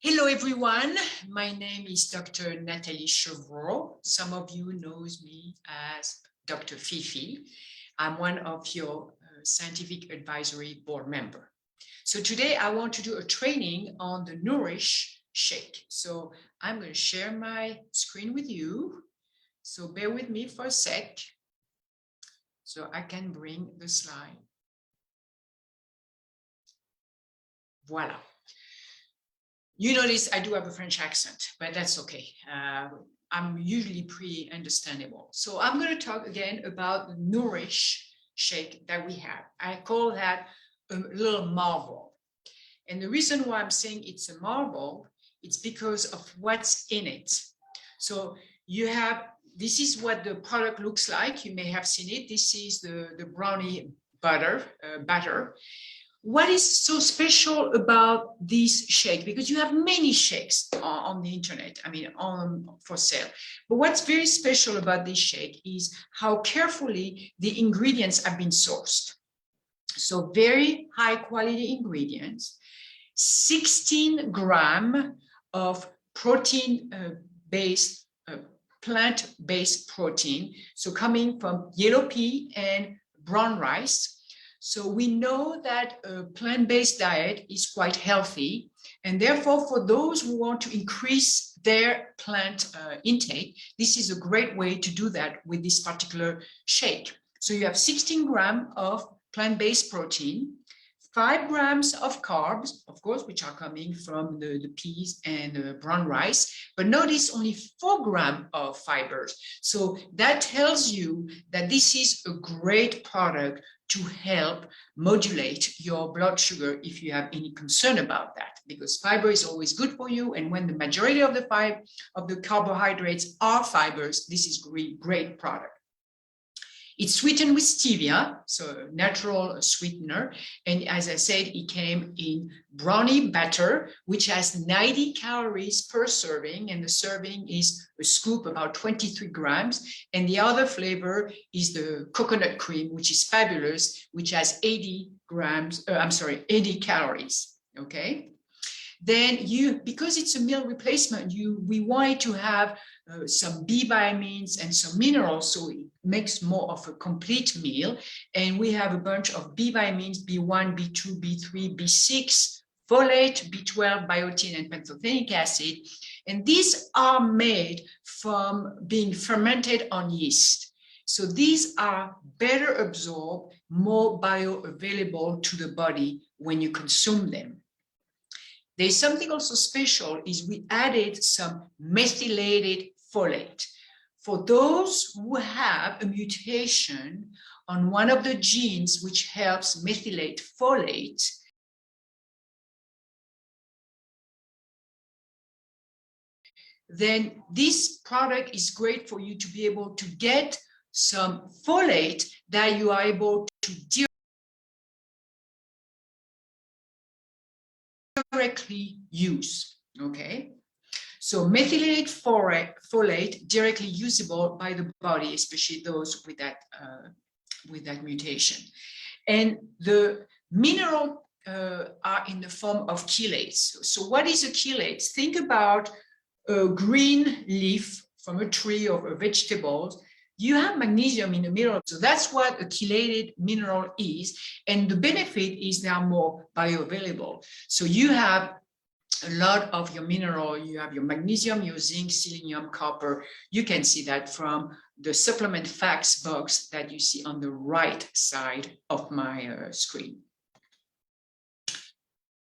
Hello everyone, my name is Dr. Nathalie Chevreau. Some of you knows me as Dr. Fifi. I'm one of your scientific advisory board member. So today I want to do a training on the Nourish shake. So I'm going to share my screen with you. So bear with me for a sec so I can bring the slide. Voila. You notice I do have a French accent, but that's okay. I'm usually pretty understandable. So I'm going to talk again about the Nourish shake that we have. I call that a little marvel. And the reason why I'm saying it's a marvel, it's because of what's in it. So you have, this is what the product looks like. You may have seen it. This is the brownie batter. What is so special about this shake? Because you have many shakes on the internet, for sale. But what's very special about this shake is how carefully the ingredients have been sourced. So very high quality ingredients, 16 grams of protein-based, plant-based protein. So coming from yellow pea and brown rice. So we know that a plant-based diet is quite healthy, and therefore for those who want to increase their plant intake, this is a great way to do that with this particular shake. So you have 16 grams of plant-based protein, 5 grams of carbs, of course, which are coming from the peas and brown rice, but notice only 4 grams of fibers. So that tells you that this is a great product to help modulate your blood sugar if you have any concern about that, because fiber is always good for you. And when the majority of the carbohydrates are fibers, this is a great product. It's sweetened with stevia, so a natural sweetener. And as I said, it came in brownie batter, which has 90 calories per serving. And the serving is a scoop, about 23 grams. And the other flavor is the coconut cream, which is fabulous, which has 80 calories, okay? Then because it's a meal replacement, we wanted to have some B vitamins and some minerals, so it makes more of a complete meal. And we have a bunch of B vitamins, B1, B2, B3, B6, folate, B12, biotin, and pantothenic acid. And these are made from being fermented on yeast. So these are better absorbed, more bioavailable to the body when you consume them. There's something also special is we added some methylated folate. For those who have a mutation on one of the genes which helps methylate folate, then this product is great for you to be able to get some folate that you are able to directly use, okay? So methylated folate directly usable by the body, especially those with that mutation. And the minerals are in the form of chelates. So what is a chelate? Think about a green leaf from a tree or a vegetable. You have magnesium in the mineral. So that's what a chelated mineral is. And the benefit is they are more bioavailable. So you have a lot of your mineral, you have your magnesium, your zinc, selenium, copper. You can see that from the supplement facts box that you see on the right side of my screen.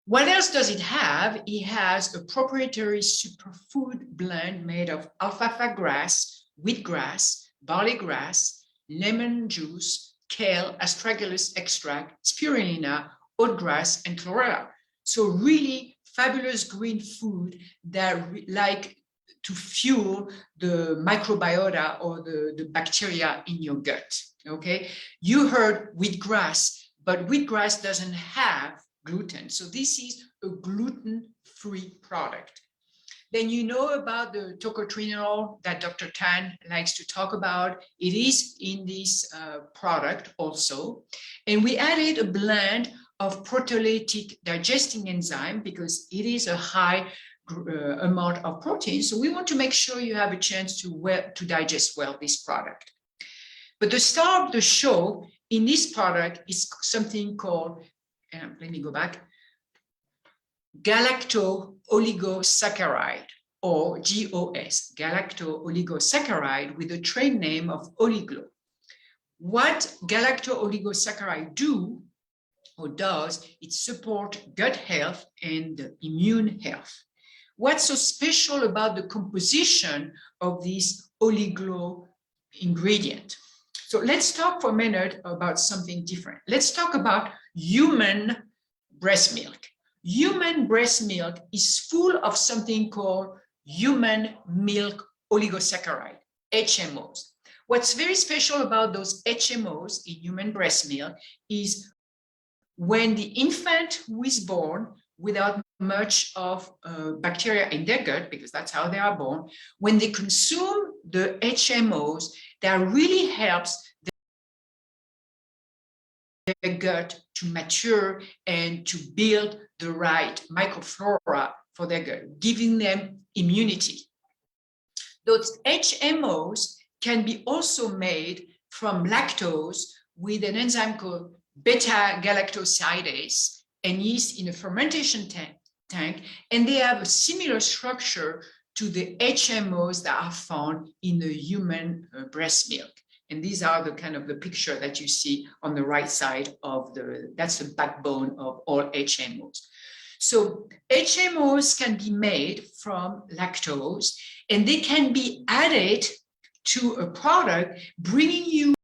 What else does it have? It has a proprietary superfood blend made of alfalfa grass, wheatgrass, barley grass, lemon juice, kale, astragalus extract, spirulina, oatgrass, and chlorella. So really fabulous green food that like to fuel the microbiota or the bacteria in your gut, okay? You heard wheatgrass, but wheatgrass doesn't have gluten. So this is a gluten-free product. Then you know about the tocotrienol that Dr. Tan likes to talk about. It is in this product also. And we added a blend of proteolytic digesting enzyme because it is a high amount of protein. So we want to make sure you have a chance to digest well this product. But the star of the show in this product is something called, let me go back, galacto-oligosaccharide, or GOS, galacto-oligosaccharide, with the trade name of Oliglo. What galacto-oligosaccharide does, it support gut health and immune health. What's so special about the composition of this Oliglo ingredient? So let's talk for a minute about something different. Let's talk about human breast milk. Human breast milk is full of something called human milk oligosaccharide, HMOs. What's very special about those HMOs in human breast milk is when the infant who is born without much of bacteria in their gut, because that's how they are born, when they consume the HMOs, that really helps their gut to mature and to build the right microflora for their gut, giving them immunity. Those HMOs can be also made from lactose with an enzyme called beta-galactosidase and yeast in a fermentation tank, and they have a similar structure to the HMOs that are found in the human breast milk. And these are the kind of the picture that you see on the right side of that's the backbone of all HMOs. So HMOs can be made from lactose, and they can be added to a product, bringing you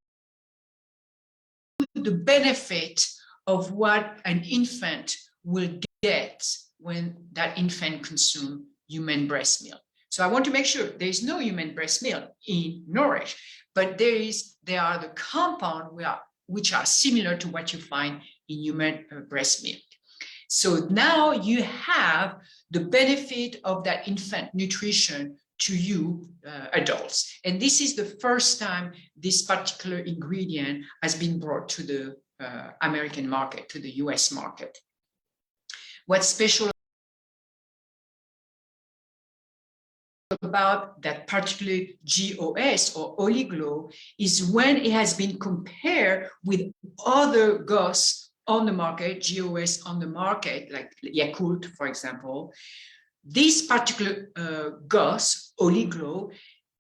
the benefit of what an infant will get when that infant consumes human breast milk. So I want to make sure there's no human breast milk in Nourish, but there are the compounds which are similar to what you find in human breast milk. So now you have the benefit of that infant nutrition to you adults. And this is the first time this particular ingredient has been brought to the American market, to the US market. What's special about that particular GOS or Oliglo is when it has been compared with other GOS on the market, GOS on the market, like Yakult, for example. This particular GOS, Oliglo,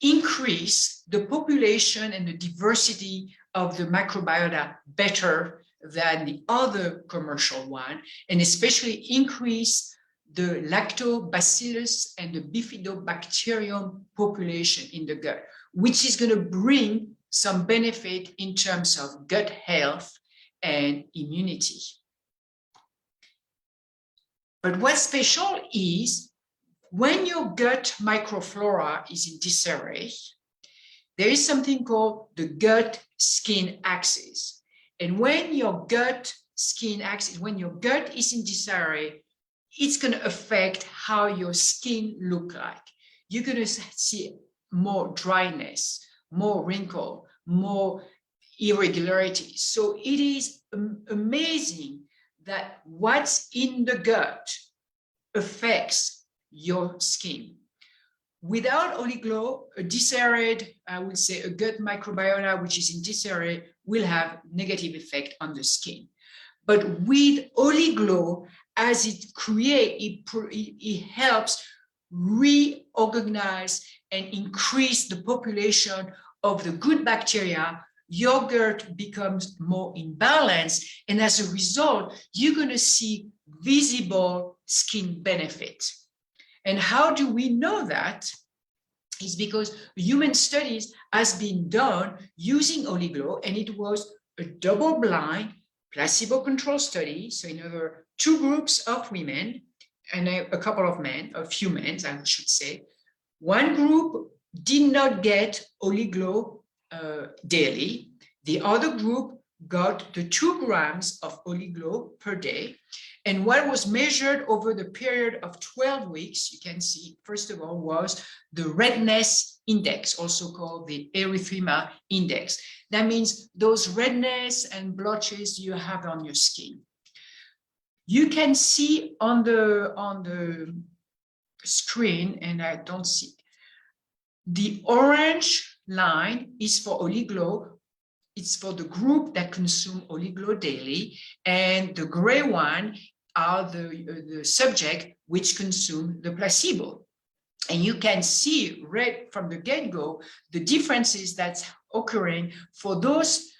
increase the population and the diversity of the microbiota better than the other commercial one, and especially increase the lactobacillus and the bifidobacterium population in the gut, which is going to bring some benefit in terms of gut health and immunity. But what's special is when your gut microflora is in disarray, there is something called the gut-skin axis. And when your gut-skin axis, when your gut is in disarray, it's going to affect how your skin look like. You're going to see more dryness, more wrinkle, more irregularity. So it is amazing that what's in the gut affects your skin. Without Oliglo, a disarrayed, I would say a gut microbiota which is in disarray will have negative effect on the skin. But with Oliglo, as it helps reorganize and increase the population of the good bacteria, your gut becomes more in balance, and as a result, you're going to see visible skin benefit. And how do we know that? Is because human studies has been done using Oliglo, and it was a double-blind, placebo-controlled study. So in other words, 2 groups of women and a couple of men, a few men, I should say. One group did not get Oliglo daily. The other group got the 2 grams of Oliglo per day. And what was measured over the period of 12 weeks, you can see, first of all, was the redness index, also called the erythema index. That means those redness and blotches you have on your skin. You can see on the screen, and I don't see. The orange line is for Oliglo. It's for the group that consume Oliglo daily, and the gray one are the subject which consume the placebo. And you can see right from the get-go the differences that's occurring for those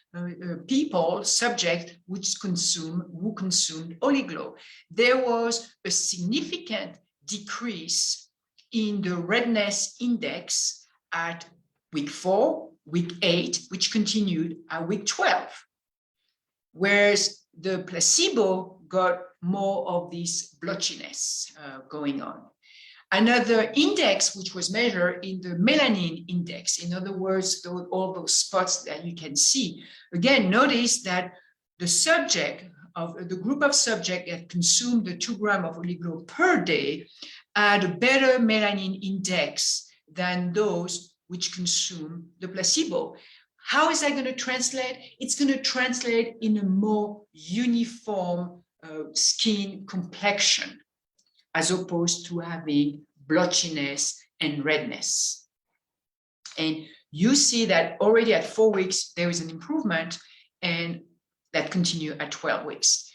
people, subject who consumed Oliglo. There was a significant decrease in the redness index at week 4, week 8, which continued at week 12, whereas the placebo got more of this blotchiness going on. Another index which was measured in the melanin index, in other words, all those spots that you can see. Again, notice that the subject of the group of subjects that consumed the 2 grams of Oliglo per day had a better melanin index than those which consume the placebo. How is that going to translate? It's going to translate in a more uniform skin complexion, as opposed to having blotchiness and redness. And you see that already at 4 weeks, there is an improvement, and that continued at 12 weeks.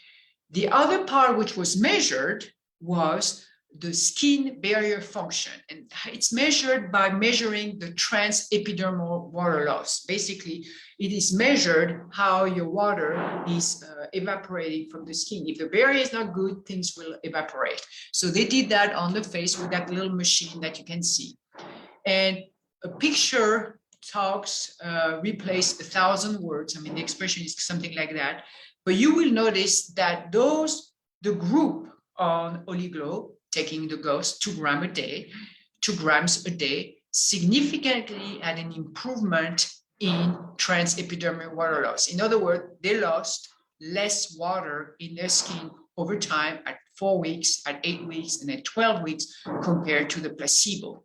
The other part which was measured was the skin barrier function, and it's measured by measuring the transepidermal water loss. Basically, it is measured how your water is evaporating from the skin. If the barrier is not good, things will evaporate. So they did that on the face with that little machine that you can see. And a picture talks, replace 1,000 words. I mean, the expression is something like that. But you will notice that the group on Oliglo, taking the dose 2 grams a day, significantly had an improvement in transepidermal water loss. In other words, they lost less water in their skin over time at 4 weeks, at 8 weeks, and at 12 weeks compared to the placebo.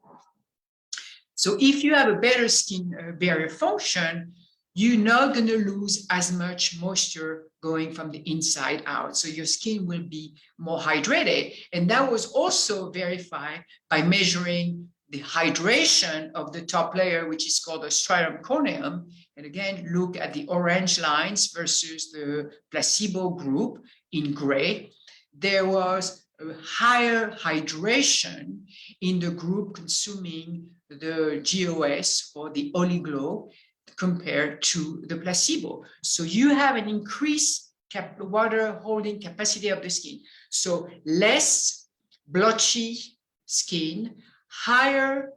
So if you have a better skin barrier function, you're not going to lose as much moisture going from the inside out. So your skin will be more hydrated. And that was also verified by measuring the hydration of the top layer, which is called the stratum corneum. And again, look at the orange lines versus the placebo group in gray. There was a higher hydration in the group consuming the GOS or the Oliglo compared to the placebo. So you have an increased water holding capacity of the skin. So less blotchy skin, higher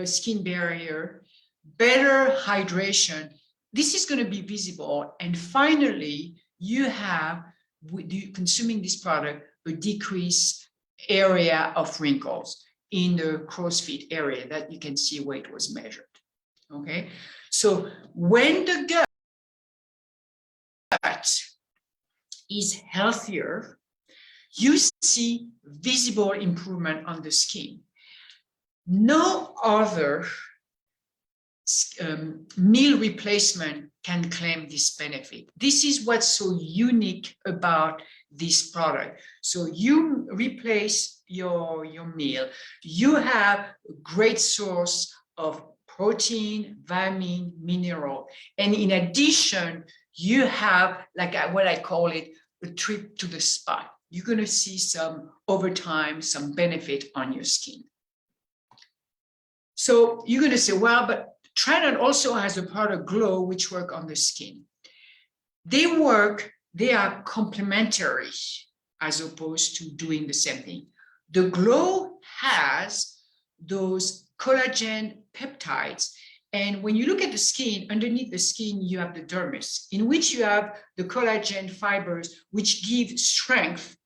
skin barrier, better hydration. This is going to be visible. And finally, you have, with you consuming this product, a decreased area of wrinkles in the crow's feet area that you can see where it was measured. Okay, so when the gut is healthier, you see visible improvement on the skin. No other meal replacement can claim this benefit. This is what's so unique about this product. So you replace your meal, you have a great source of protein, vitamin, mineral. And in addition, you have, like what I call it, a trip to the spa. You're going to see over time, some benefit on your skin. So you're going to say, well, but Trident also has a product, Glow, which work on the skin. They are complementary as opposed to doing the same thing. The Glow has those collagen peptides. And when you look at the skin, underneath the skin, you have the dermis, in which you have the collagen fibers, which give strength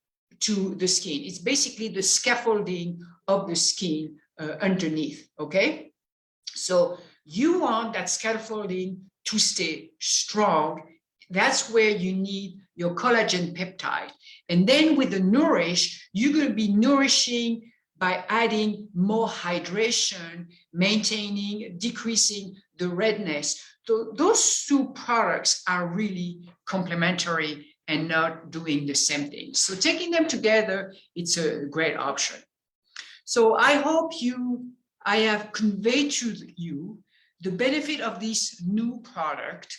to the skin. It's basically the scaffolding of the skin underneath, okay? So you want that scaffolding to stay strong. That's where you need your collagen peptide. And then with the Nourish, you're going to be nourishing by adding more hydration, maintaining, decreasing the redness. So those two products are really complementary and not doing the same thing. So taking them together, it's a great option. So I hope I have conveyed to you the benefit of this new product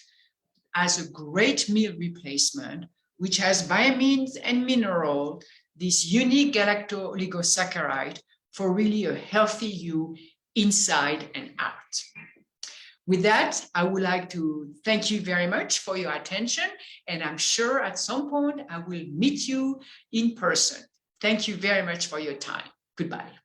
as a great meal replacement, which has vitamins and minerals, this unique galacto-oligosaccharide for really a healthy you inside and out. With that, I would like to thank you very much for your attention, and I'm sure at some point I will meet you in person. Thank you very much for your time. Goodbye.